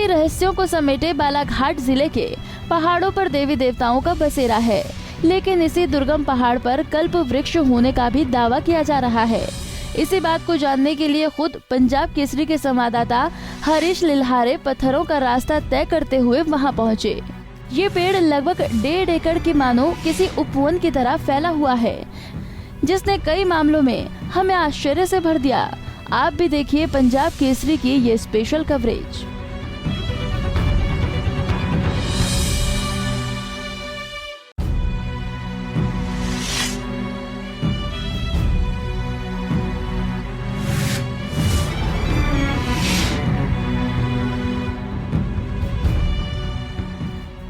कई रहस्यों को समेटे बालाघाट जिले के पहाड़ों पर देवी देवताओं का बसेरा है, लेकिन इसी दुर्गम पहाड़ पर कल्प वृक्ष होने का भी दावा किया जा रहा है। इसी बात को जानने के लिए खुद पंजाब केसरी के संवाददाता हरीश लिल्हारे पत्थरों का रास्ता तय करते हुए वहां पहुंचे। ये पेड़ लगभग 1.5 एकड़ की मानो किसी उपवन की तरह फैला हुआ है, जिसने कई मामलों में हमें आश्चर्य से भर दिया। आप भी देखिए पंजाब केसरी की ये स्पेशल कवरेज।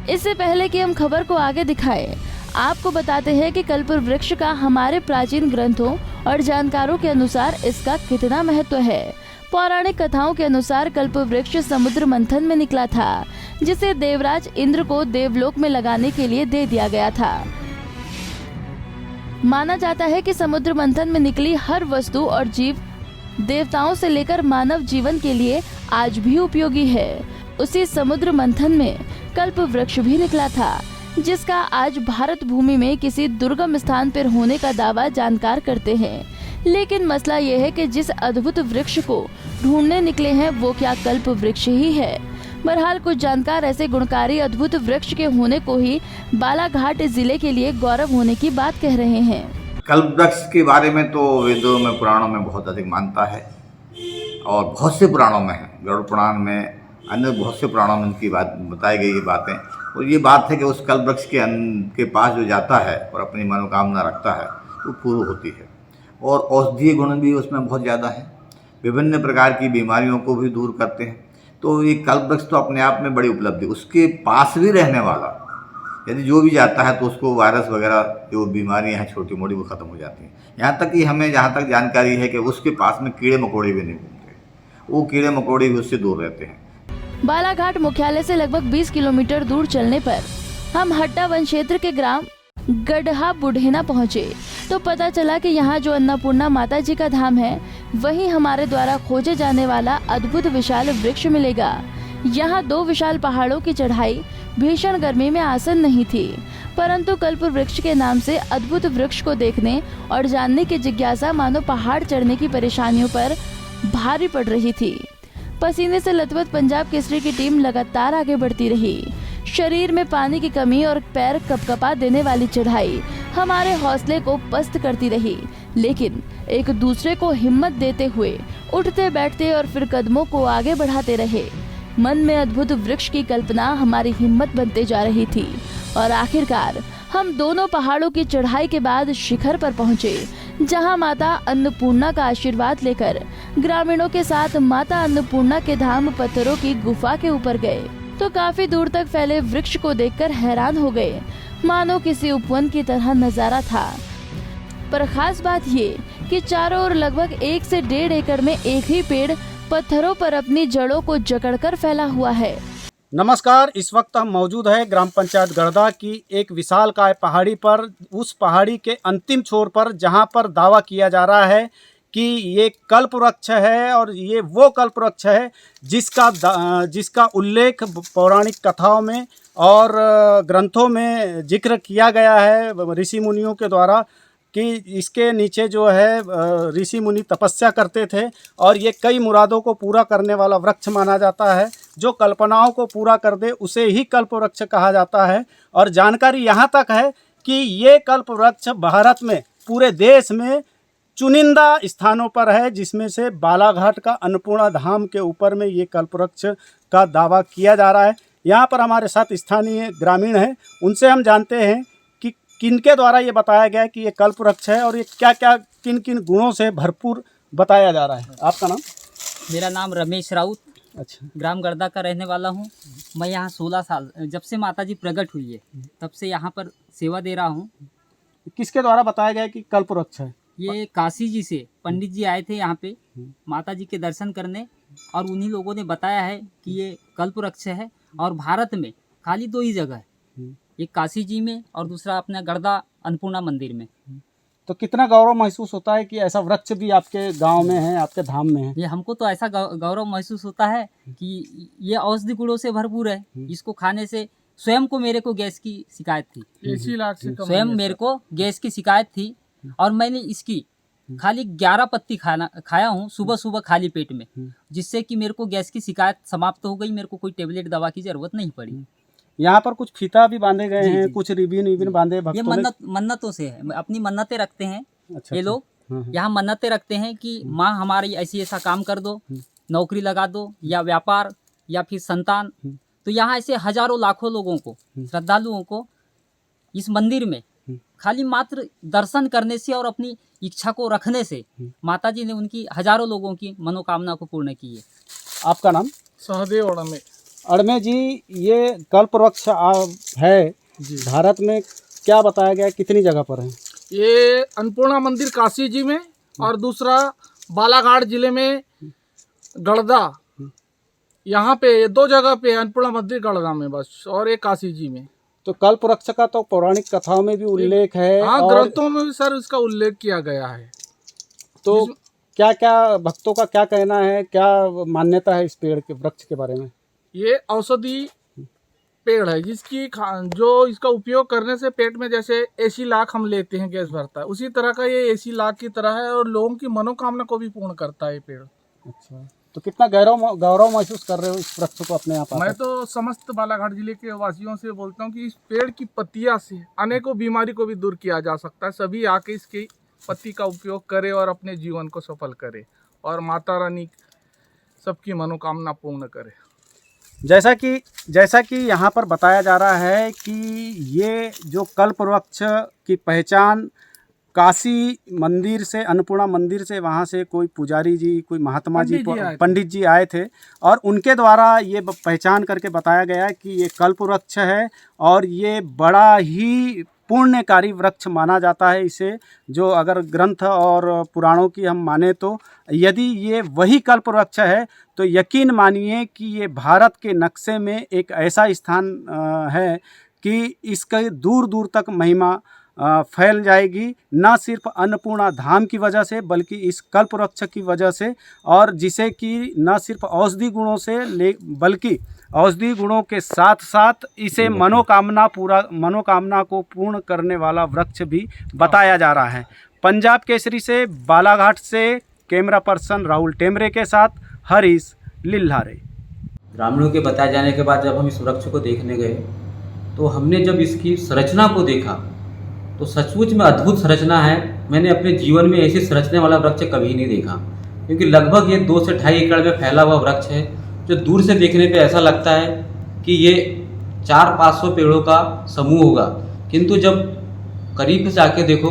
इससे पहले कि हम खबर को आगे दिखाएं, आपको बताते हैं कि कल्प वृक्ष का हमारे प्राचीन ग्रंथों और जानकारों के अनुसार इसका कितना महत्व है। पौराणिक कथाओं के अनुसार कल्प वृक्ष समुद्र मंथन में निकला था, जिसे देवराज इंद्र को देवलोक में लगाने के लिए दे दिया गया था। माना जाता है कि समुद्र मंथन में निकली हर वस्तु और जीव देवताओं से लेकर मानव जीवन के लिए आज भी उपयोगी है। उसी समुद्र मंथन में कल्प वृक्ष भी निकला था, जिसका आज भारत भूमि में किसी दुर्गम स्थान पर होने का दावा जानकार करते हैं। लेकिन मसला ये है कि जिस अद्भुत वृक्ष को ढूंढने निकले हैं वो क्या कल्प वृक्ष ही है। बहरहाल कुछ जानकार ऐसे गुणकारी अद्भुत वृक्ष के होने को ही बालाघाट जिले के लिए गौरव होने की बात कह रहे हैं। कल्प वृक्ष के बारे में तो वेदों में पुराणों में बहुत अधिक मानता है और बहुत से पुराणों में है, गरुड़ पुराण में, अन्य बहुत से पुराणों में उनकी बात बताई गई ये बातें। और ये बात है कि उस कल्प वृक्ष के पास जो जाता है और अपनी मनोकामना रखता है वो पूर्ण होती है। और औषधीय गुण भी उसमें बहुत ज़्यादा है, विभिन्न प्रकार की बीमारियों को भी दूर करते हैं। तो ये कल्प वृक्ष तो अपने आप में बड़ी उपलब्धि। उसके पास भी रहने वाला यदि जो भी जाता है तो उसको वायरस वगैरह जो बीमारियाँ हैं छोटी मोटी वो ख़त्म हो जाती हैं। यहाँ तक कि हमें जहाँ तक जानकारी है कि उसके पास में कीड़े मकोड़े भी नहीं घूमते, वो कीड़े मकोड़े भी उससे दूर रहते हैं। बालाघाट मुख्यालय से लगभग 20 किलोमीटर दूर चलने पर हम हट्टा वन क्षेत्र के ग्राम गढ़हा बुढ़ेना पहुँचे तो पता चला कि यहाँ जो अन्नपूर्णा माता जी का धाम है, वहीं हमारे द्वारा खोजे जाने वाला अद्भुत विशाल वृक्ष मिलेगा। यहाँ 2 विशाल पहाड़ों की चढ़ाई भीषण गर्मी में आसन नहीं थी, परंतु कल्प वृक्ष के नाम से अद्भुत वृक्ष को देखने और जानने की जिज्ञासा मानो पहाड़ चढ़ने की परेशानियों पर भारी पड़ रही थी। पसीने से लथपथ पंजाब केसरी की टीम लगातार आगे बढ़ती रही। शरीर में पानी की कमी और पैर कपकपा देने वाली चढ़ाई हमारे हौसले को पस्त करती रही, लेकिन एक दूसरे को हिम्मत देते हुए उठते बैठते और फिर कदमों को आगे बढ़ाते रहे। मन में अद्भुत वृक्ष की कल्पना हमारी हिम्मत बनते जा रही थी और आखिरकार हम दोनों पहाड़ों की चढ़ाई के बाद शिखर पर पहुँचे, जहां माता अन्नपूर्णा का आशीर्वाद लेकर ग्रामीणों के साथ माता अन्नपूर्णा के धाम पत्थरों की गुफा के ऊपर गए तो काफी दूर तक फैले वृक्ष को देखकर हैरान हो गए, मानो किसी उपवन की तरह नजारा था। पर खास बात ये कि चारों ओर लगभग 1 से 1.5 एकड़ में एक ही पेड़ पत्थरों पर अपनी जड़ों को जकड़कर फैला हुआ है। नमस्कार, इस वक्त हम मौजूद हैं ग्राम पंचायत गढ़दा की एक विशालकाय पहाड़ी पर। उस पहाड़ी के अंतिम छोर पर जहां पर दावा किया जा रहा है कि ये कल्प वृक्ष है और ये वो कल्प वृक्ष है जिसका उल्लेख पौराणिक कथाओं में और ग्रंथों में जिक्र किया गया है ऋषि मुनियों के द्वारा कि इसके नीचे जो है ऋषि मुनि तपस्या करते थे और ये कई मुरादों को पूरा करने वाला वृक्ष माना जाता है। जो कल्पनाओं को पूरा कर दे उसे ही कल्प वृक्ष कहा जाता है। और जानकारी यहाँ तक है कि ये कल्प वृक्ष भारत में पूरे देश में चुनिंदा स्थानों पर है, जिसमें से बालाघाट का अन्नपूर्णा धाम के ऊपर में ये कल्प वृक्ष का दावा किया जा रहा है। यहाँ पर हमारे साथ स्थानीय ग्रामीण हैं, उनसे हम जानते हैं कि किनके द्वारा ये बताया गया है कि ये कल्प वृक्ष है और ये क्या क्या किन किन गुणों से भरपूर बताया जा रहा है। आपका नाम? मेरा नाम रमेश राउत, अच्छा, ग्राम गढ़दा का रहने वाला हूँ। मैं यहाँ 16 साल जब से माता जी प्रकट हुई है तब से यहाँ पर सेवा दे रहा हूँ। किसके द्वारा बताया गया कि कल्प वृक्ष है? ये काशी जी से पंडित जी आए थे यहाँ पे माता जी के दर्शन करने और उन्हीं लोगों ने बताया है कि ये कल्प वृक्ष है और भारत में खाली 2 ही जगह है, एक काशी जी में और दूसरा अपना गढ़दा अन्नपूर्णा मंदिर में। तो कितना गौरव महसूस होता है कि ऐसा वृक्ष भी आपके गांव में है, आपके धाम में है। ये हमको तो ऐसा गौरव महसूस होता है कि ये औषधि गुणों से भरपूर है। इसको खाने से स्वयं को मेरे को गैस की शिकायत थी, 80 लाख से कम स्वयं मेरे को गैस की शिकायत थी और मैंने इसकी खाली 11 पत्ती खाया हूँ सुबह सुबह खाली पेट में, जिससे कि मेरे को गैस की शिकायत समाप्त हो गई। मेरे को कोई टेबलेट दवा की जरूरत नहीं पड़ी। यहाँ पर कुछ फीता भी बांधे गए जी, हैं, जी। कुछ रिबिन बांधे ये भक्तों ने। मन्नतों से है, अपनी मन्नतें रखते हैं अच्छा, ये लोग। यहाँ मन्नतें रखते हैं कि माँ हमारी ऐसा काम कर दो, नौकरी लगा दो या व्यापार या फिर संतान। तो यहाँ ऐसे हजारों लाखों लोगों को, श्रद्धालुओं को इस मंदिर में खाली मात्र दर्शन करने से और अपनी इच्छा को रखने से माता जी ने उनकी हजारों लोगों की मनोकामना को पूर्ण की है। आपका नाम? सहदेव अड़मे। अड़मे जी, ये कल्प वृक्ष है जी। भारत में क्या बताया गया, कितनी जगह पर है? ये अन्नपूर्णा मंदिर काशी जी में और दूसरा बालाघाट जिले में गड़दा, यहाँ पे ये 2 जगह पे अन्नपूर्णा मंदिर गड़दा में बस, और एक काशी जी में। तो कल्प वृक्ष का तो पौराणिक कथाओं में भी उल्लेख है। हाँ, और ग्रंथों में भी सर इसका उल्लेख किया गया है। तो क्या क्या भक्तों का क्या कहना है, क्या मान्यता है इस पेड़ के वृक्ष के बारे में? ये औषधि पेड़ है जिसकी जो इसका उपयोग करने से पेट में जैसे 80 लाख हम लेते हैं गैस भरता है, उसी तरह का ये 80 लाख की तरह है और लोगों की मनोकामना को भी पूर्ण करता है ये पेड़। अच्छा, तो कितना गौरव महसूस कर रहे हो इस वृक्ष को अपने यहाँ पर? मैं तो समस्त बालाघाट जिले के वासियों से बोलता हूँ कि इस पेड़ की पत्तियां से अनेकों बीमारी को भी दूर किया जा सकता है। सभी आके इसकी पत्ती का उपयोग करे और अपने जीवन को सफल करे और माता रानी सबकी मनोकामना पूर्ण करे। जैसा कि यहाँ पर बताया जा रहा है कि ये जो कल्प वृक्ष की पहचान काशी मंदिर से, अन्नपूर्णा मंदिर से, वहाँ से कोई पुजारी जी, कोई महात्मा जी, पंडित जी आए थे और उनके द्वारा ये पहचान करके बताया गया कि ये कल्प वृक्ष है और ये बड़ा ही पुण्यकारी वृक्ष माना जाता है इसे। जो अगर ग्रंथ और पुराणों की हम माने तो यदि ये वही कल्प वृक्ष है तो यकीन मानिए कि ये भारत के नक्शे में एक ऐसा स्थान है कि इसके दूर दूर तक महिमा फैल जाएगी, न सिर्फ अन्नपूर्णा धाम की वजह से बल्कि इस कल्प वृक्ष की वजह से, और जिसे कि न सिर्फ औषधि गुणों से बल्कि औषधि गुणों के साथ साथ इसे मनोकामना को पूर्ण करने वाला वृक्ष भी बताया जा रहा है। पंजाब केसरी से बालाघाट से कैमरा पर्सन राहुल टेमरे के साथ हरीश लिल्हारे। ग्रामीणों के बताए जाने के बाद जब हम इस वृक्ष को देखने गए तो हमने जब इसकी संरचना को देखा तो सचमुच में अद्भुत संरचना है। मैंने अपने जीवन में ऐसी संरचना वाला वृक्ष कभी नहीं देखा, क्योंकि लगभग ये 2 से 2.5 एकड़ में फैला हुआ वृक्ष है, जो दूर से देखने पे ऐसा लगता है कि ये 400-500 पेड़ों का समूह होगा, किंतु जब करीब से आके देखो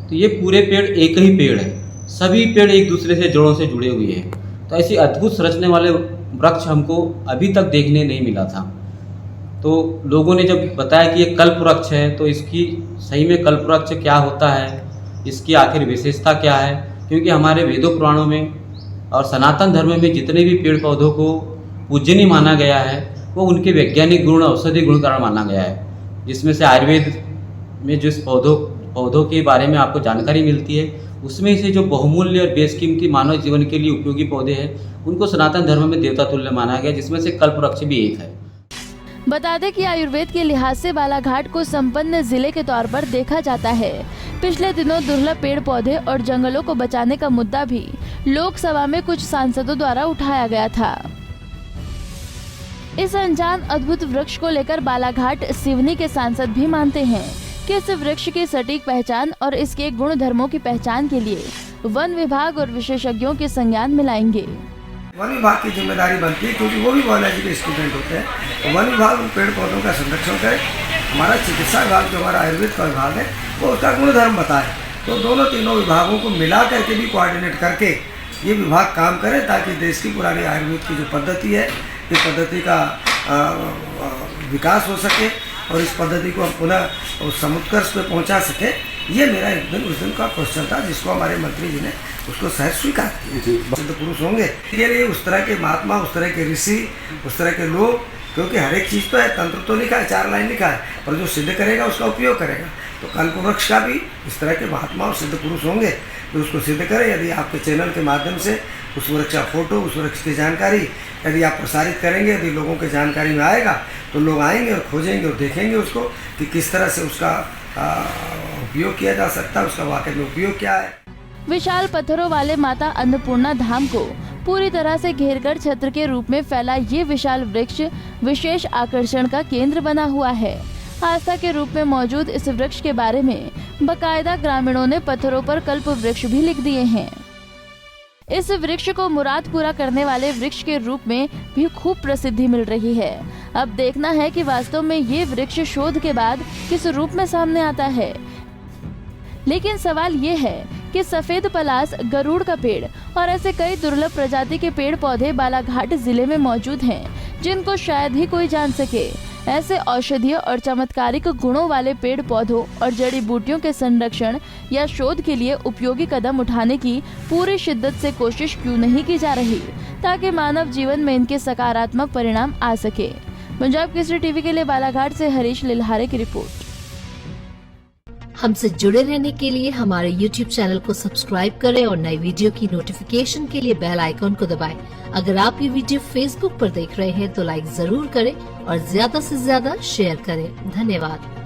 तो ये पूरे पेड़ एक ही पेड़ है। सभी पेड़ एक दूसरे से जड़ों से जुड़े हुए हैं। तो ऐसी अद्भुत संरचना वाले वृक्ष हमको अभी तक देखने नहीं मिला था। तो लोगों ने जब बताया कि ये कल्प वृक्ष है तो इसकी सही में कल्प वृक्ष क्या होता है, इसकी आखिर विशेषता क्या है, क्योंकि हमारे वेदों पुराणों में और सनातन धर्म में जितने भी पेड़ पौधों को पूजनीय माना गया है वो उनके वैज्ञानिक गुण, औषधि गुण कारण माना गया है, जिसमें से आयुर्वेद में जिस पौधों के बारे में आपको जानकारी मिलती है उसमें से जो बहुमूल्य और बेशकीमती मानव जीवन के लिए उपयोगी पौधे हैं उनको सनातन धर्म में देवता तुल्य माना गया, जिसमें से कल्प वृक्ष भी एक है। बता दें कि आयुर्वेद के लिहाज से बालाघाट को संपन्न जिले के तौर पर देखा जाता है। पिछले दिनों दुर्लभ पेड़ पौधे और जंगलों को बचाने का मुद्दा भी लोकसभा में कुछ सांसदों द्वारा उठाया गया था। इस अनजान अद्भुत वृक्ष को लेकर बालाघाट सिवनी के सांसद भी मानते हैं कि इस वृक्ष की सटीक पहचान और इसके गुण धर्मों की पहचान के लिए वन विभाग और विशेषज्ञों के संज्ञान में लाएंगे। वन विभाग की जिम्मेदारी बनती है, क्योंकि वो भी बायोलॉजी के स्टूडेंट होते हैं। तो वन विभाग उन पेड़ पौधों का संरक्षण करे, हमारा चिकित्सा विभाग जो हमारा आयुर्वेद का विभाग है वो उसका गुणधर्म बताए। तो दोनों तीनों विभागों को मिला करके भी कोऑर्डिनेट करके ये विभाग काम करे, ताकि देश की पुरानी आयुर्वेद की जो पद्धति है इस पद्धति का विकास हो सके और इस पद्धति को हम पुनः उस समुत्कर्ष पे पहुंचा सके। ये मेरा उस दिन का क्वेश्चन था, जिसको हमारे मंत्री जी ने उसको सहज स्वीकार किया। सिद्ध पुरुष होंगे ये उस तरह के महात्मा, उस तरह के ऋषि, उस तरह के लोग क्योंकि हर एक चीज़ तो है, तंत्र तो लिखा है, 4 लाइन लिखा है, पर जो सिद्ध करेगा उसका उपयोग करेगा। तो कल्प वृक्ष का भी इस तरह के महात्मा और सिद्ध पुरुष होंगे तो उसको सिद्ध करें। यदि आपके चैनल के माध्यम से उस वृक्ष का फोटो, उस वृक्ष की जानकारी यदि आप प्रसारित करेंगे, यदि लोगों के जानकारी में आएगा तो लोग आएंगे और खोजेंगे और देखेंगे उसको कि किस तरह से उसका उपयोग किया जा सकता है, उसका वाकई में उपयोग क्या है। विशाल पत्थरों वाले माता अन्नपूर्णा धाम को पूरी तरह से घेरकर छत्र के रूप में फैला ये विशाल वृक्ष विशेष आकर्षण का केंद्र बना हुआ है। आस्था के रूप में मौजूद इस वृक्ष के बारे में बकायदा ग्रामीणों ने पत्थरों पर कल्प वृक्ष भी लिख दिए हैं। इस वृक्ष को मुराद पूरा करने वाले वृक्ष के रूप में भी खूब प्रसिद्धि मिल रही है। अब देखना है कि वास्तव में ये वृक्ष शोध के बाद किस रूप में सामने आता है। लेकिन सवाल ये है कि सफेद पलास, गरुड़ का पेड़ और ऐसे कई दुर्लभ प्रजाति के पेड़ पौधे बालाघाट जिले में मौजूद हैं, जिनको शायद ही कोई जान सके। ऐसे औषधीय और चमत्कारिक गुणों वाले पेड़ पौधों और जड़ी बूटियों के संरक्षण या शोध के लिए उपयोगी कदम उठाने की पूरी शिद्दत से कोशिश क्यों नहीं की जा रही, ताकि मानव जीवन में इनके सकारात्मक परिणाम आ सके। पंजाब केसरी टीवी के लिए बालाघाट से हरीश लिल्हारे की रिपोर्ट। हमसे जुड़े रहने के लिए हमारे YouTube चैनल को सब्सक्राइब करें और नई वीडियो की नोटिफिकेशन के लिए बेल आइकॉन को दबाएं। अगर आप ये वीडियो Facebook पर देख रहे हैं तो लाइक जरूर करें और ज्यादा से ज्यादा शेयर करें। धन्यवाद।